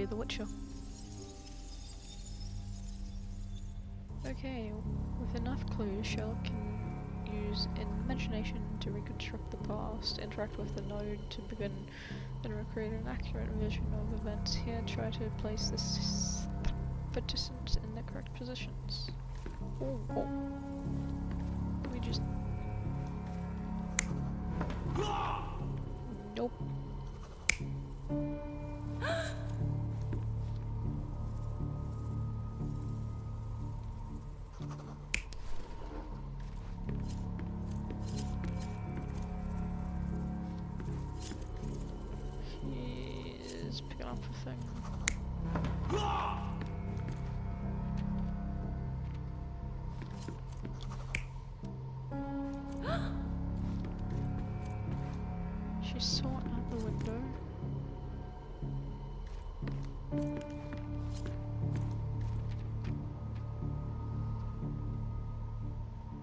be the Witcher. Okay, with enough clues, Sherlock can use imagination to reconstruct the past, interact with the node to begin and recreate an accurate vision of events here, try to place the participants in the correct positions. Oh. Let me just... Nope. He's picking up a thing. She saw it out the window.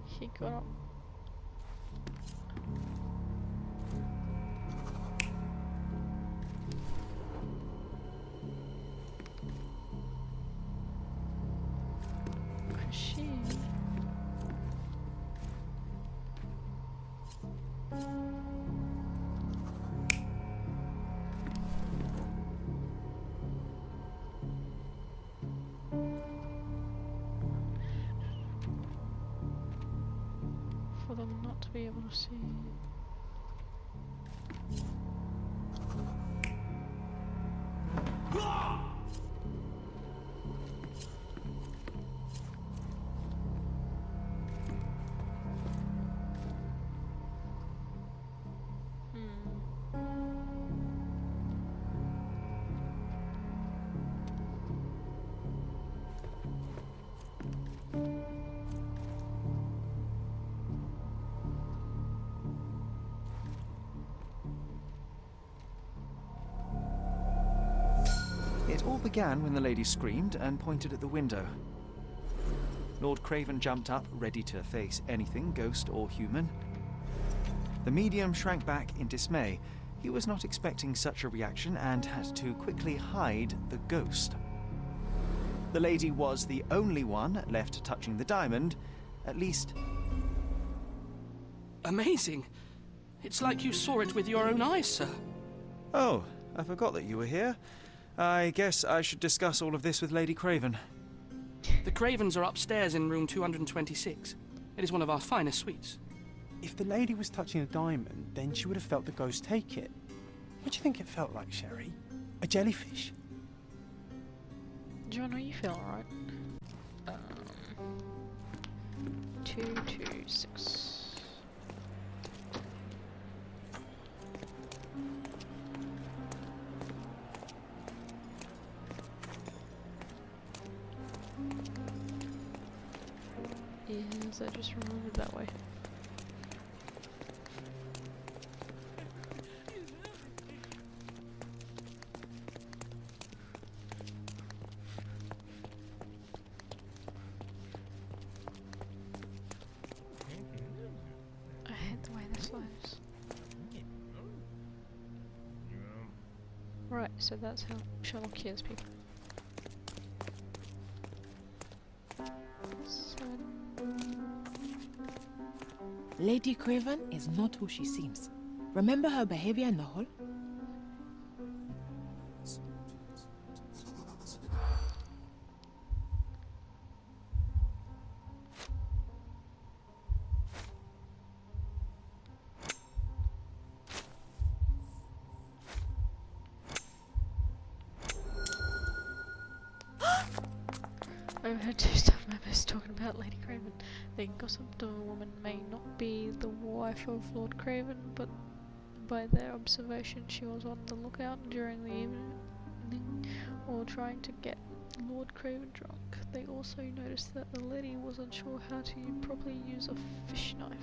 He got up. She... for them not to be able to see. It all began when the lady screamed and pointed at the window. Lord Craven jumped up, ready to face anything, ghost or human. The medium shrank back in dismay. He was not expecting such a reaction and had to quickly hide the ghost. The lady was the only one left touching the diamond, at least. Amazing! It's like you saw it with your own eyes, sir. Oh, I forgot that you were here. I guess I should discuss all of this with Lady Craven. The Cravens are upstairs in room 226. It is one of our finest suites. If the lady was touching a diamond, then she would have felt the ghost take it. What do you think it felt like, Sherry? A jellyfish? John, are you feeling alright? 226. Is I just remembered that way. I hate the way this lives. Right, so that's how Sherlock hears people. Lady Craven is not who she seems. Remember her behavior in the hall? I've heard two staff members talking about Lady Craven. The gossiped woman may not be the wife of Lord Craven, but by their observation she was on the lookout during the evening or trying to get Lord Craven drunk. They also noticed that the lady wasn't sure how to properly use a fish knife.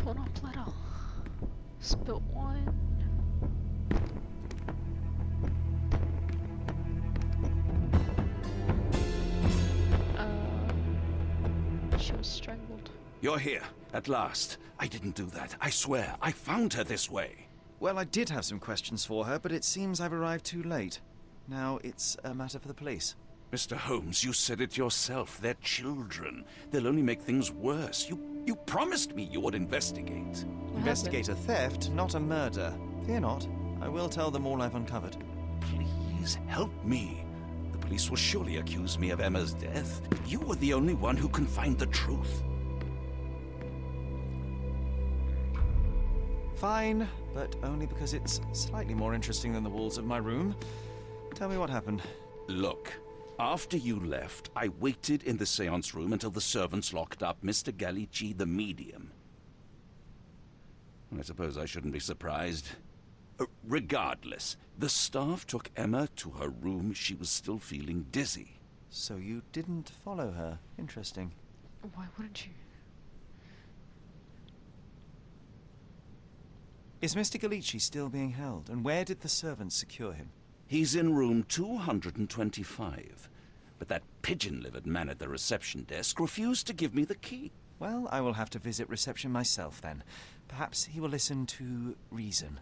Torn up letter. Spilt wine. She was strangled. You're here, at last. I didn't do that. I swear, I found her this way. Well, I did have some questions for her, but it seems I've arrived too late. Now it's a matter for the police. Mr. Holmes, you said it yourself. They're children. They'll only make things worse. You promised me you would investigate. Investigate a theft, not a murder. Fear not. I will tell them all I've uncovered. Please help me. The police will surely accuse me of Emma's death. You were the only one who can find the truth. Fine, but only because it's slightly more interesting than the walls of my room. Tell me what happened. Look, after you left, I waited in the seance room until the servants locked up Mr. Gallici, the medium. I suppose I shouldn't be surprised. Regardless, the staff took Emma to her room. She was still feeling dizzy. So you didn't follow her. Interesting. Why wouldn't you? Is Mr. Gallici still being held? And where did the servants secure him? He's in room 225. But that pigeon-livered man at the reception desk refused to give me the key. Well, I will have to visit reception myself then. Perhaps he will listen to reason.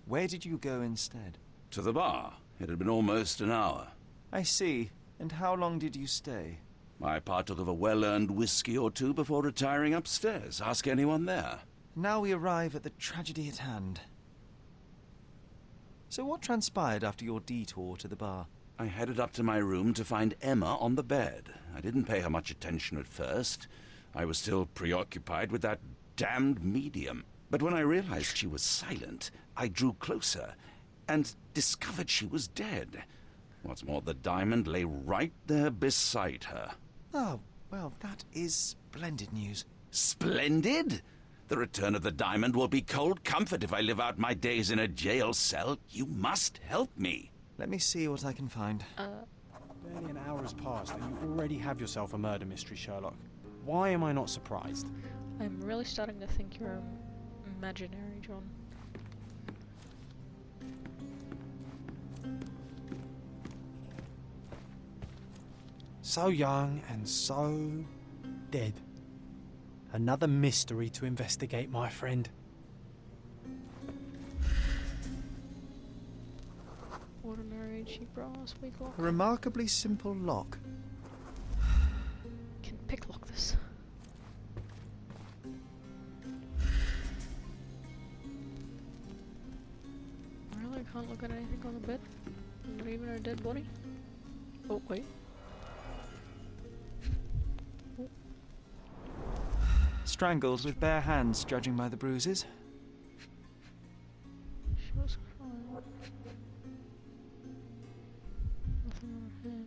Where did you go instead? To the bar. It had been almost an hour. I see. And how long did you stay? I partook of a well-earned whiskey or two before retiring upstairs. Ask anyone there. Now we arrive at the tragedy at hand. So what transpired after your detour to the bar? I headed up to my room to find Emma on the bed. I didn't pay her much attention at first. I was still preoccupied with that damned medium. But when I realized she was silent, I drew closer and discovered she was dead. What's more, the diamond lay right there beside her. Oh, well, that is splendid news. Splendid? The return of the diamond will be cold comfort if I live out my days in a jail cell. You must help me. Let me see what I can find. Barely an hour has passed and you already have yourself a murder mystery, Sherlock. Why am I not surprised? I'm really starting to think you're imaginary, John. So young and so dead. Another mystery to investigate, my friend. Ordinary cheap brass, weak lock. A remarkably simple lock. Can picklock this. Really can't look at anything on the bed? Not even a dead body? Oh, wait. Strangled with bare hands, judging by the bruises. She was crying. Nothing on her hand.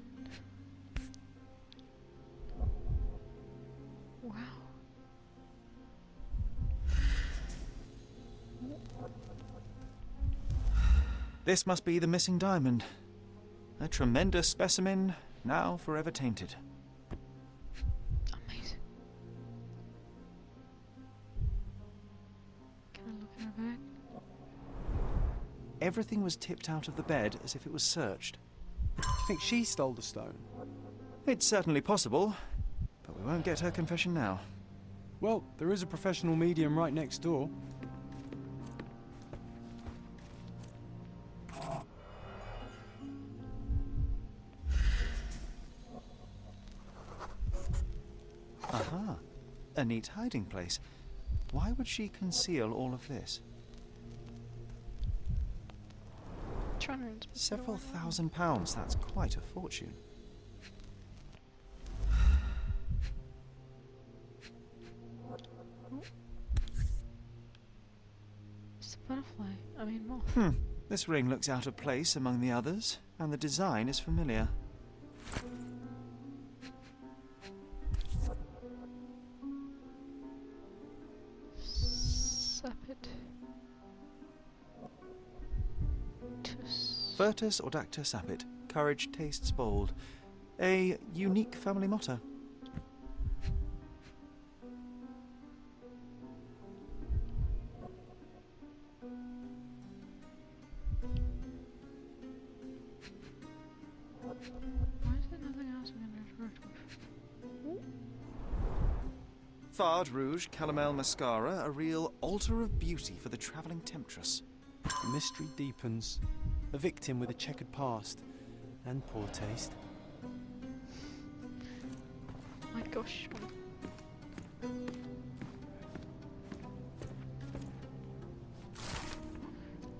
Wow. This must be the missing diamond. A tremendous specimen, now forever tainted. Amazing. Can I look in her bag? Everything was tipped out of the bed as if it was searched. Do you think she stole the stone? It's certainly possible, but we won't get her confession now. Well, there is a professional medium right next door. Aha, a neat hiding place. Why would she conceal all of this? Trying to inspect Several it all. £1,000, that's quite a fortune. It's a butterfly. I mean moth. This ring looks out of place among the others, and the design is familiar. Sapit. Virtus audacta sapit. Courage tastes bold. A unique family motto. Why is there nothing else I'm going to interact with? Fard Rouge Calomel Mascara, a real altar of beauty for the travelling temptress. The mystery deepens. A victim with a checkered past and poor taste. My gosh.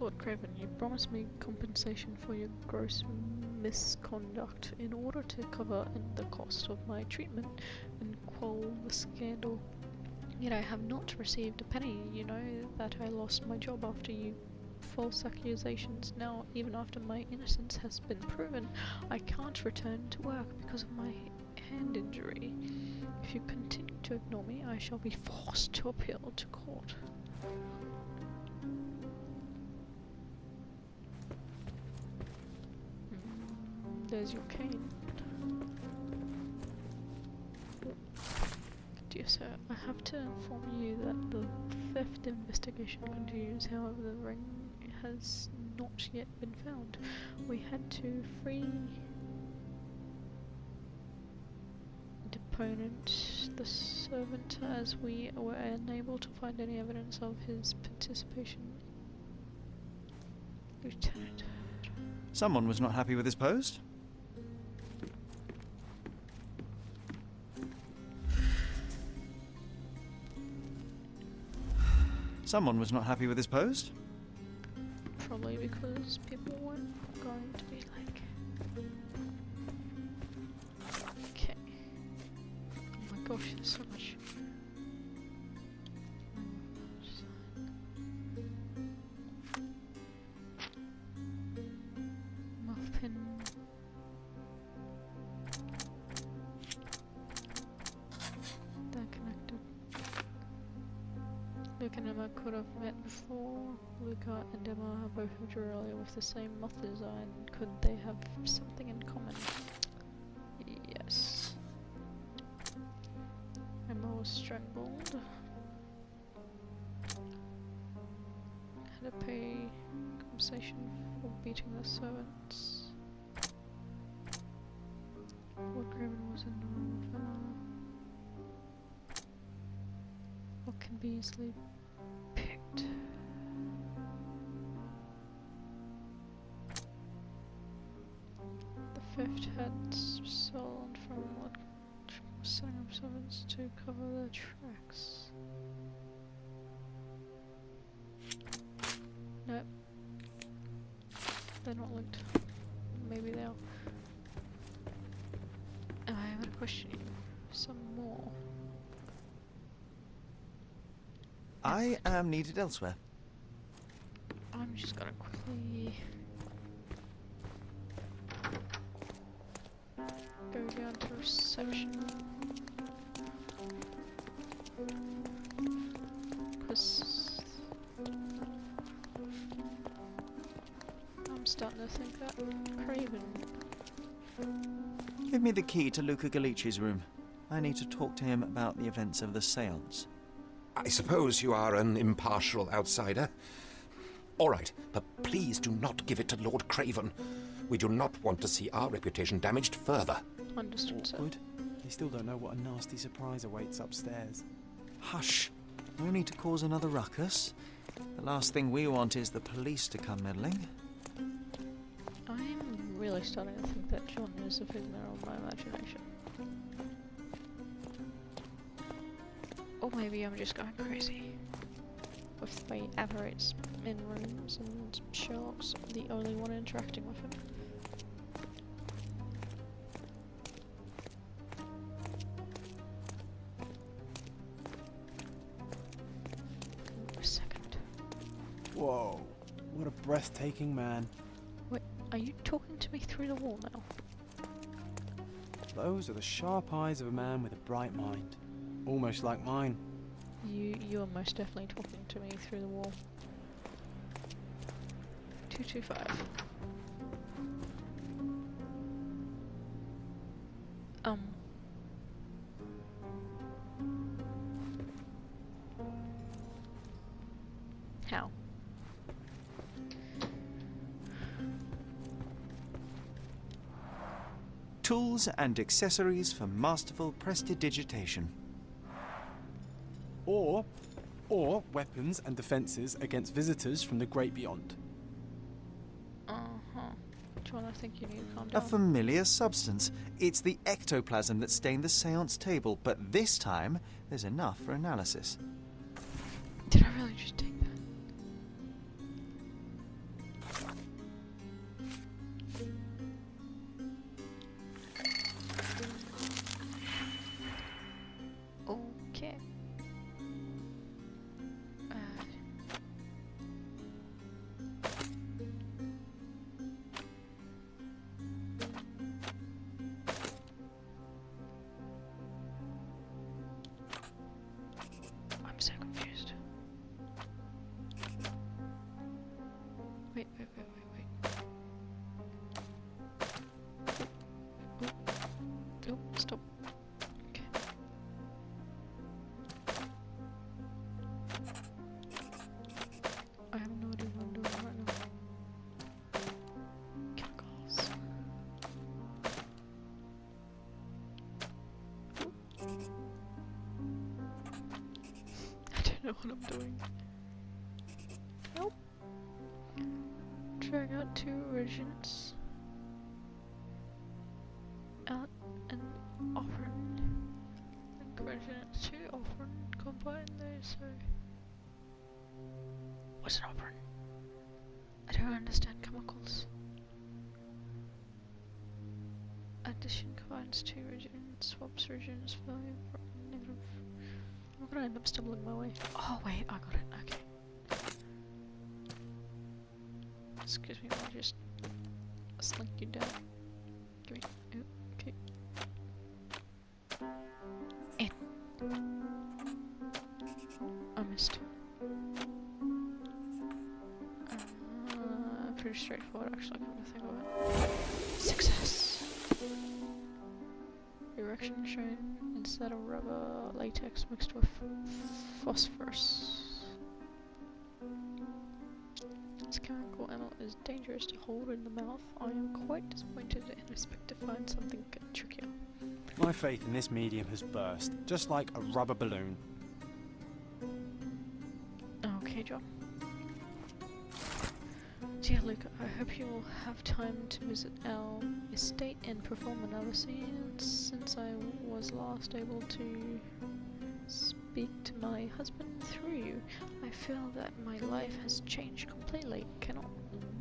Lord Craven, you promised me compensation for your gross misconduct in order to cover the cost of my treatment and quell the scandal. Yet I have not received a penny. You know that I lost my job after you false accusations. Now, even after my innocence has been proven, I can't return to work because of my hand injury. If you continue to ignore me, I shall be forced to appeal to court. There's your cane. Dear sir, I have to inform you that the theft investigation continues. However, the ring has not yet been found. We had to free deponent the servant as we were unable to find any evidence of his participation. Lieutenant. Someone was not happy with his post. Someone was not happy with his post. Probably because people weren't going to be like... Okay. Oh my gosh, there's so much. Muffin. They're connected. Luke and Emma could have met before. Luca and Emma are both familiar with the same moth design. Could they have something in common? Yes. Emma was strangled. Had to pay compensation for beating the servants. Lord Craven was in the room. What can be easily picked? The theft had stolen from what setting up servants to cover their tracks. Nope. They're not linked. Maybe they are. I have a question. Some more. I am needed elsewhere. I'm just gonna quickly go down to reception. Because I'm starting to think that Craven. Give me the key to Luca Galici's room. I need to talk to him about the events of the séance. I suppose you are an impartial outsider. All right, but please do not give it to Lord Craven. We do not want to see our reputation damaged further. Understood, sir. Awkward. They still don't know what a nasty surprise awaits upstairs. Hush. No need to cause another ruckus. The last thing we want is the police to come meddling. I'm really starting to think that John is a figment of my imagination. Or maybe I'm just going crazy. With the way he operates in rooms and Sherlock's the only one interacting with him. A second. Whoa, what a breathtaking man. Wait, are you talking to me through the wall now? Those are the sharp eyes of a man with a bright mind. Almost like mine. You are most definitely talking to me through the wall. 225. How? Tools and accessories for masterful prestidigitation. Or weapons and defences against visitors from the great beyond. Uh-huh. Which one I think you need to calm A down? familiar substance. It's the ectoplasm that stained the seance table, but this time there's enough for analysis. Did I really just take that? Okay. I'm so confused. Wait. Oh, stop. Okay. I have no idea what I'm doing right now. Chemicals. I don't know what I'm doing. Nope. Drag out 2 regents. Out an operand. And regent 2 operand. Combine those, so. What's an operand? I don't understand chemicals. Addition combines 2 regents, swaps regents, value, negative. I'm gonna end up stumbling my way. Oh wait, I got it, okay. Excuse me, I'll just slink you down. Give me, okay. In. I missed. Pretty straightforward actually, come to think of it. Success! Erection shown instead of rubber latex mixed with phosphorus. This chemical ammo is dangerous to hold in the mouth. I am quite disappointed and expect to find something trickier. My faith in this medium has burst, just like a rubber balloon. Okay, John. Dear Luca, I hope you will have time to visit our estate and perform analysis. Since I was last able to speak to my husband through you, I feel that my life has changed completely. Cannot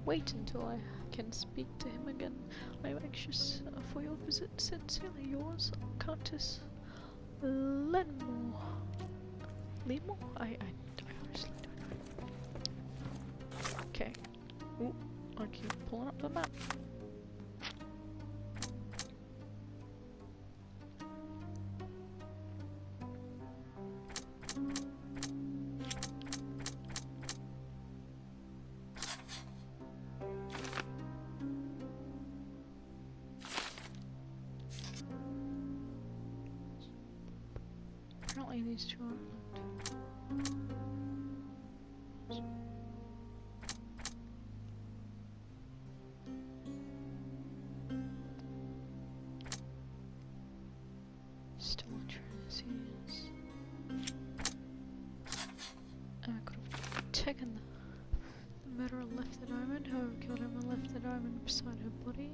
wait until I can speak to him again. I am anxious for your visit. Sincerely yours, Countess Lenmore. Lenmore? I honestly don't know. Okay. Ooh, I keep pulling up the map. Apparently these two are linked. Still Tracy's. I could have taken the murderer left the diamond, whoever killed him and left the diamond beside her body.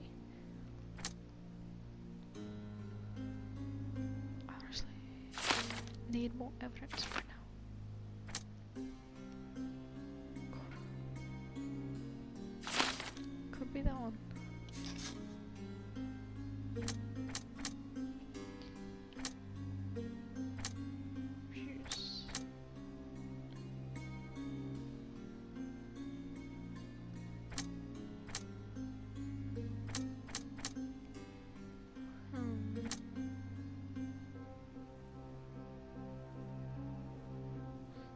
I honestly need more evidence right now. God. Could be that one. Juice.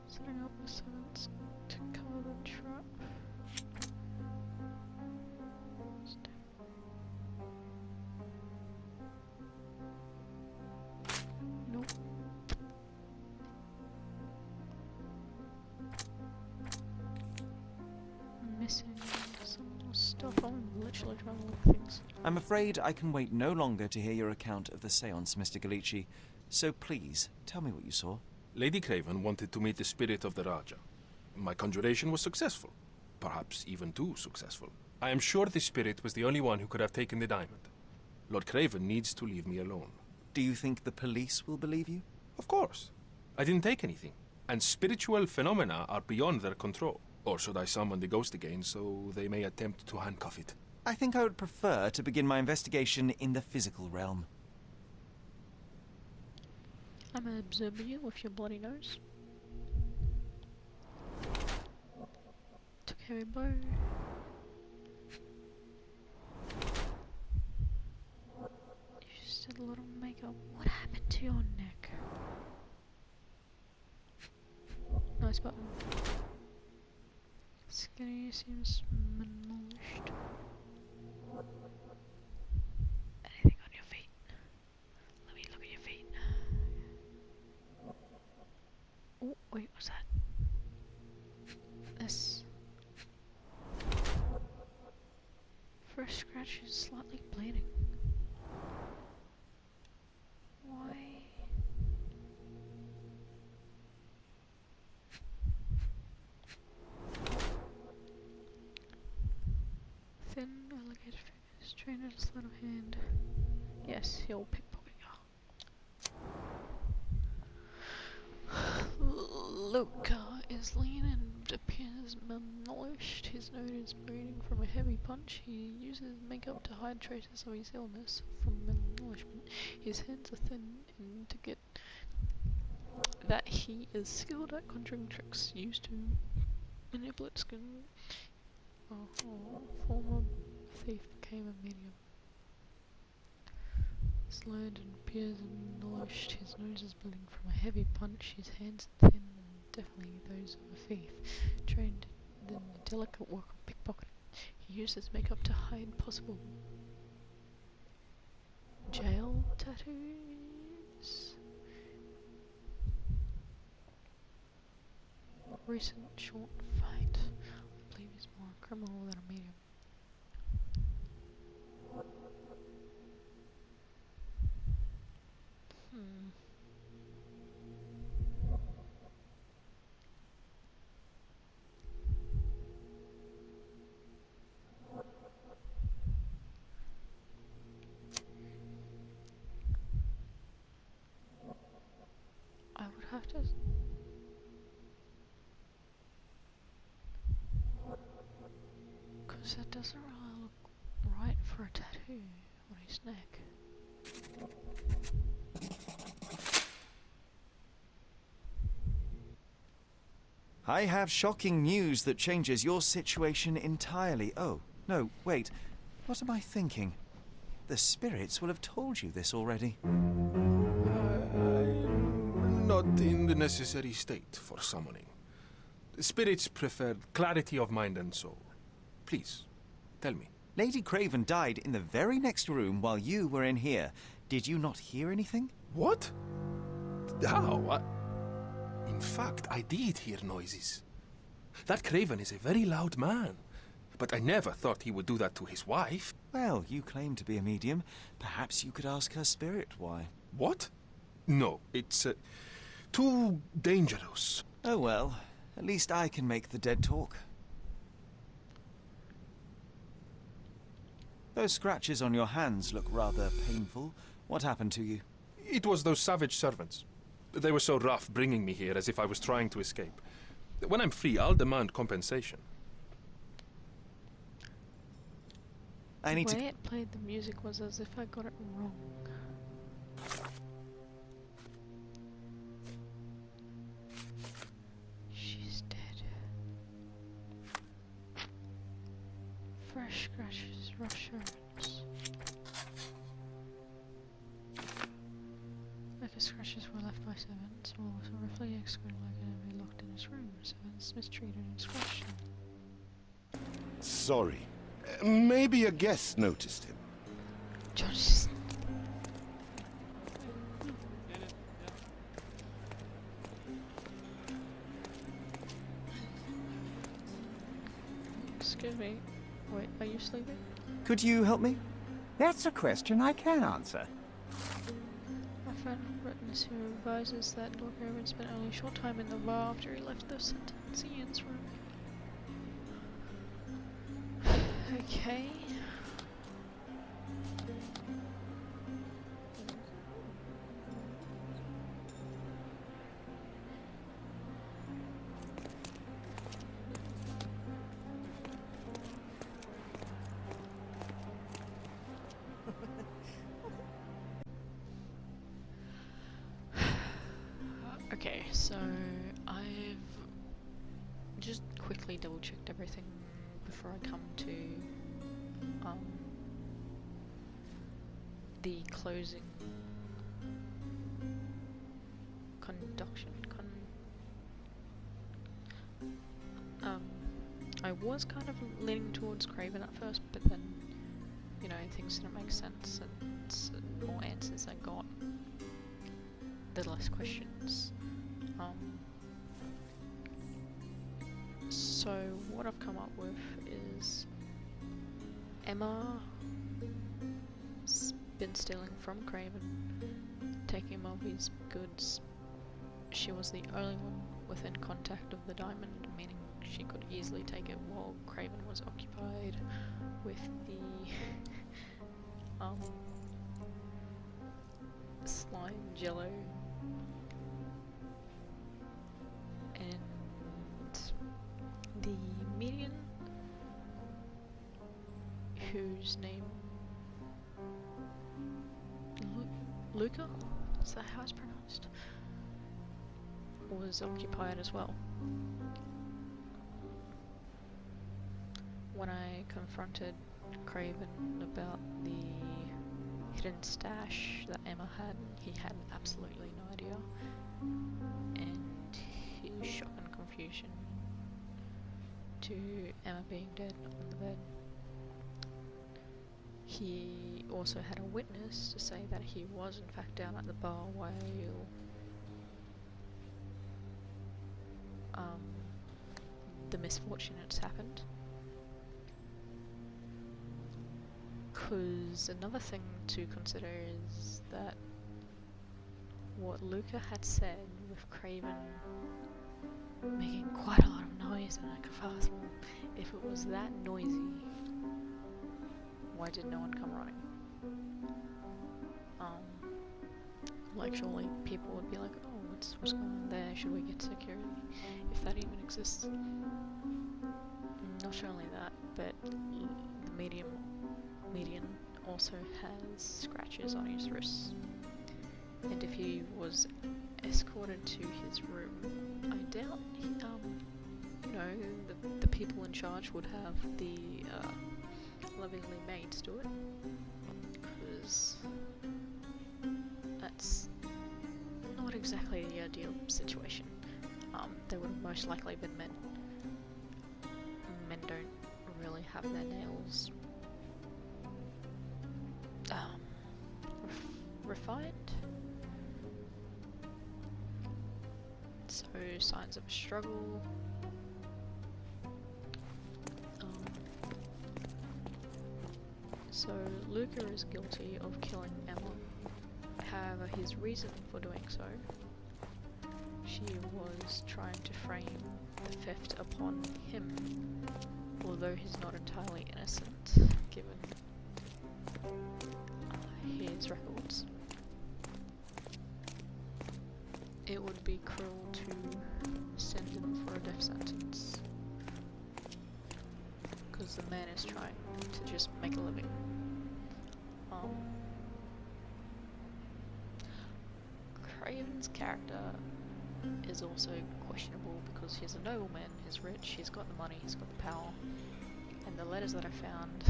Setting up a sentence to cover the trap. Nope. Missing some more stuff. I'm literally trying to look things. I'm afraid I can wait no longer to hear your account of the séance, Mr. Galici. So please, tell me what you saw. Lady Craven wanted to meet the spirit of the Raja. My conjuration was successful. Perhaps even too successful. I am sure the spirit was the only one who could have taken the diamond. Lord Craven needs to leave me alone. Do you think the police will believe you? Of course. I didn't take anything. And spiritual phenomena are beyond their control. Or should I summon the ghost again so they may attempt to handcuff it? I think I would prefer to begin my investigation in the physical realm. I'm observing you with your bloody nose. Took heavy bow. You just did a lot of makeup. What happened to your neck? Nice button. Skinny seems malnourished. Anything on your feet? Let me look at your feet. Oh, wait, what's that? This. First scratch is slightly bleeding. Why? Thin, alligator fingers, trained at a sleight of hand. Yes, he'll pickpocket you. Luca is lean and appears malnourished. His nose is bleeding from a heavy punch. He uses makeup to hide traces of his illness from malnourishment. His hands are thin and to get that he is skilled at conjuring tricks used to manipulate skin. Former thief became a medium. Slurred and appears malnourished. His nose is bleeding from a heavy punch. His hands are thin and definitely those of a thief. Trained in the delicate work of pickpocketing. He uses makeup to hide possible jail tattoos. Recent short fight. I believe he's more a criminal than a medium. I would have to. Because that doesn't really look right for a tattoo on his neck. I have shocking news that changes your situation entirely. Oh, no, wait. What am I thinking? The spirits will have told you this already. I'm not in the necessary state for summoning. The spirits preferred clarity of mind and soul. Please, tell me. Lady Craven died in the very next room while you were in here. Did you not hear anything? What? How? In fact, I did hear noises. That Craven is a very loud man. But I never thought he would do that to his wife. Well, you claim to be a medium. Perhaps you could ask her spirit why. What? No, it's too dangerous. Oh well, at least I can make the dead talk. Those scratches on your hands look rather painful. What happened to you? It was those savage servants. They were so rough bringing me here as if I was trying to escape. When I'm free, I'll demand compensation. I need The way to... it played the music was as if I got it wrong. She's dead. Fresh scratches, rough shards. Like scratches were left by servants, while also roughly excluded like an enemy locked in his room. Servants mistreated and scratched him. Sorry. Maybe a guest noticed him. John's Excuse me. Wait, are you sleeping? Could you help me? That's a question I can answer. I found a witness who advises that Lord Craven spent only a short time in the bar after he left the sentencing's room. Okay. Okay, so I've just quickly double checked everything before I come to the closing I was kind of leaning towards Craven at first, but then, you know, things didn't make sense, and the more answers I got, the less questions. So what I've come up with is Emma's been stealing from Craven, taking him of his goods. She was the only one within contact of the diamond, meaning she could easily take it while Craven was occupied with the slime jello and the median, whose name Luca, is that how it's pronounced, was occupied as well. When I confronted Craven about the hidden stash that Emma had, he had absolutely no idea, and his shock and confusion to Emma being dead on the bed. He also had a witness to say that he was in fact down at the bar while the misfortune had happened. Because another thing to consider is that what Luca had said with Craven making quite a lot of noise in a castle, if it was that noisy, why did no one come running? Like surely people would be like, oh, what's going on there? Should we get security? If that even exists. Not only that, but the median also has scratches on his wrists. And if he was escorted to his room, I doubt he, you know, the people in charge would have the lovingly maids do it, because that's not exactly the ideal situation. They would have most likely been men. Men don't really have their nails refined. So signs of a struggle. So Luca is guilty of killing Emma. However, his reason for doing so, she was trying to frame the theft upon him, although he's not entirely innocent, given his records. It would be cruel to send him for a death sentence, because the man is trying to just make a living. Craven's character is also questionable because he's a nobleman, he's rich, he's got the money, he's got the power, and the letters that I found,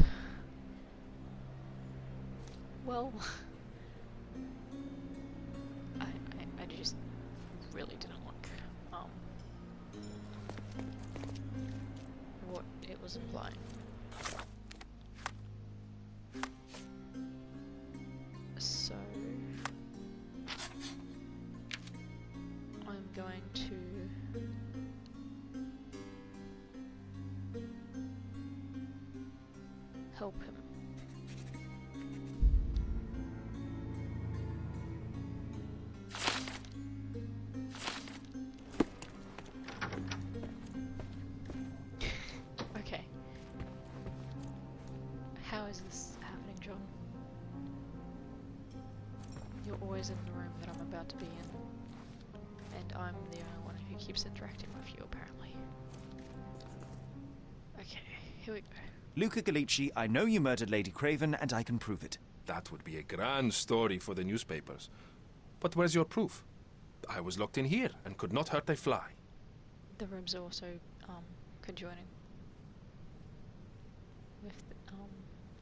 well, I just really didn't like what it was implying. So I'm going to help him is in the room that I'm about to be in. And I'm the only one who keeps interacting with you, apparently. Okay, here we go. Luca Gallici, I know you murdered Lady Craven, and I can prove it. That would be a grand story for the newspapers. But where's your proof? I was locked in here and could not hurt a fly. The rooms are also conjoining with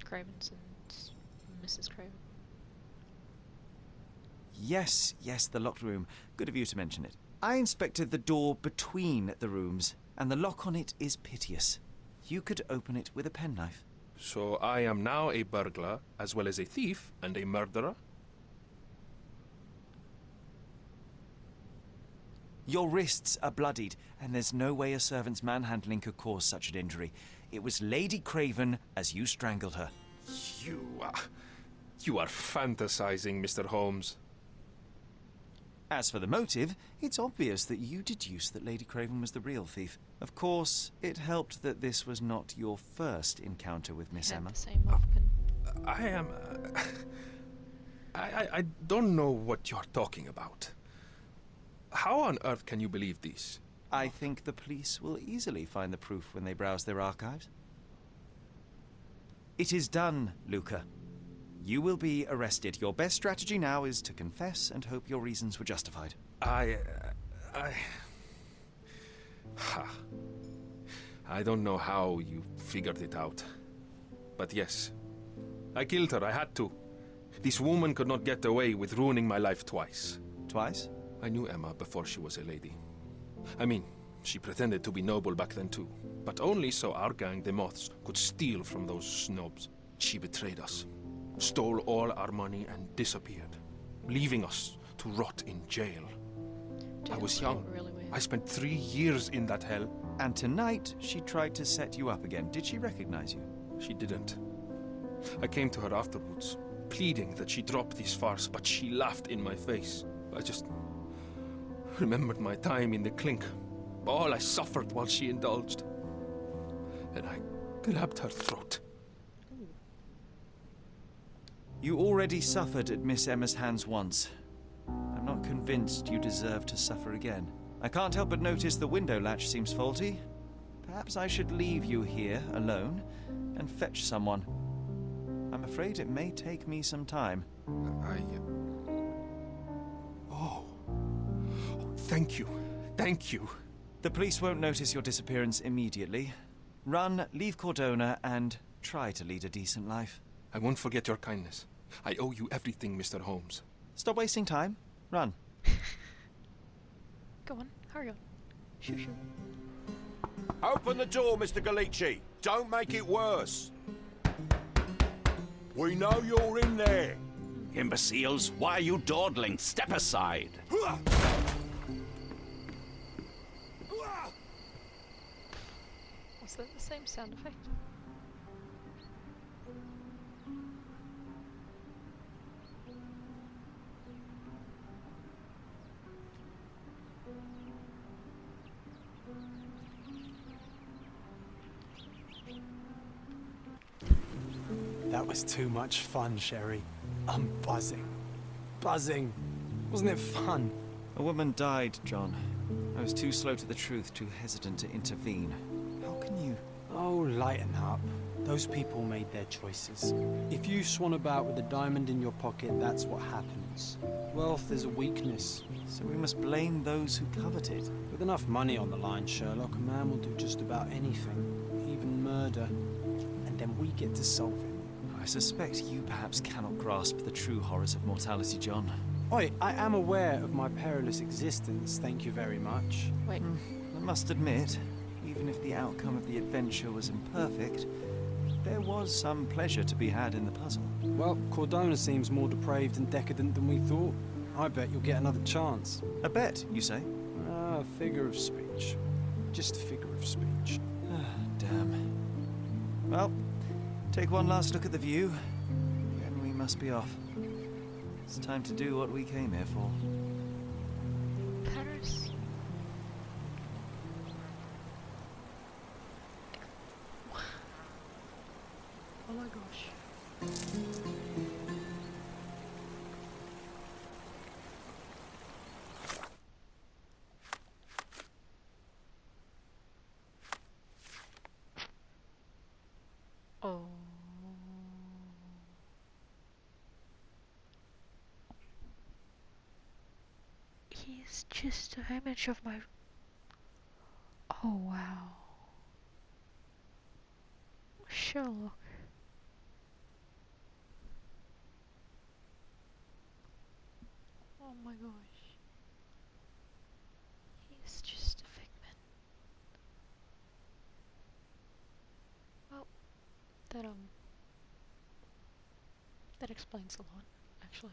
Craven's and Mrs. Craven. Yes, the locked room. Good of you to mention it. I inspected the door between the rooms, and the lock on it is piteous. You could open it with a penknife. So I am now a burglar, as well as a thief and a murderer? Your wrists are bloodied, and there's no way a servant's manhandling could cause such an injury. It was Lady Craven as you strangled her. You are fantasizing, Mr. Holmes. As for the motive, it's obvious that you deduced that Lady Craven was the real thief. Of course, it helped that this was not your first encounter with Miss Emma. The same weapon. I am... I don't know what you're talking about. How on earth can you believe this? I think the police will easily find the proof when they browse their archives. It is done, Luca. You will be arrested. Your best strategy now is to confess and hope your reasons were justified. I don't know how you figured it out. But yes, I killed her. I had to. This woman could not get away with ruining my life twice. Twice? I knew Emma before she was a lady. I mean, she pretended to be noble back then too. But only so our gang, the Moths, could steal from those snobs. She betrayed us, stole all our money and disappeared, leaving us to rot in jail. I was young. Really weird. I spent 3 years in that hell. And tonight, she tried to set you up again. Did she recognize you? She didn't. I came to her afterwards, pleading that she drop this farce, but she laughed in my face. I just remembered my time in the clink, all I suffered while she indulged. And I grabbed her throat. You already suffered at Miss Emma's hands once. I'm not convinced you deserve to suffer again. I can't help but notice the window latch seems faulty. Perhaps I should leave you here alone and fetch someone. I'm afraid it may take me some time. Oh, thank you. Thank you. The police won't notice your disappearance immediately. Run, leave Cordona, and try to lead a decent life. I won't forget your kindness. I owe you everything, Mr. Holmes. Stop wasting time. Run. Go on, hurry on. Shoo shoo. Open the door, Mr. Gallici. Don't make it worse. We know you're in there. Imbeciles, why are you dawdling? Step aside. Was that the same sound effect? That was too much fun, Sherry. I'm buzzing. Buzzing. Wasn't it fun? A woman died, John. I was too slow to the truth, too hesitant to intervene. How can you... Oh, lighten up. Those people made their choices. If you swan about with a diamond in your pocket, that's what happens. Wealth is a weakness. So we must blame those who covet it. With enough money on the line, Sherlock, a man will do just about anything. Even murder. And then we get to solve it. I suspect you perhaps cannot grasp the true horrors of mortality, John. Oi, I am aware of my perilous existence, thank you very much. Wait. I must admit, even if the outcome of the adventure was imperfect, there was some pleasure to be had in the puzzle. Well, Cordona seems more depraved and decadent than we thought. I bet you'll get another chance. A bet, you say? A figure of speech. Just a figure of speech. Damn. Well, take one last look at the view, then we must be off. It's time to do what we came here for. Paris? Oh my gosh. He's just an image of my... Oh wow. Sherlock. Oh my gosh. He's just a figment. Well, that explains a lot, actually.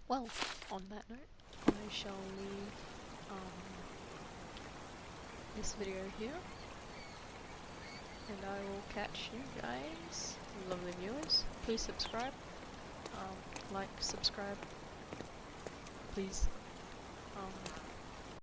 Well, on that note, I shall leave this video here, and I will catch you guys, lovely viewers. Please subscribe, like, subscribe, please.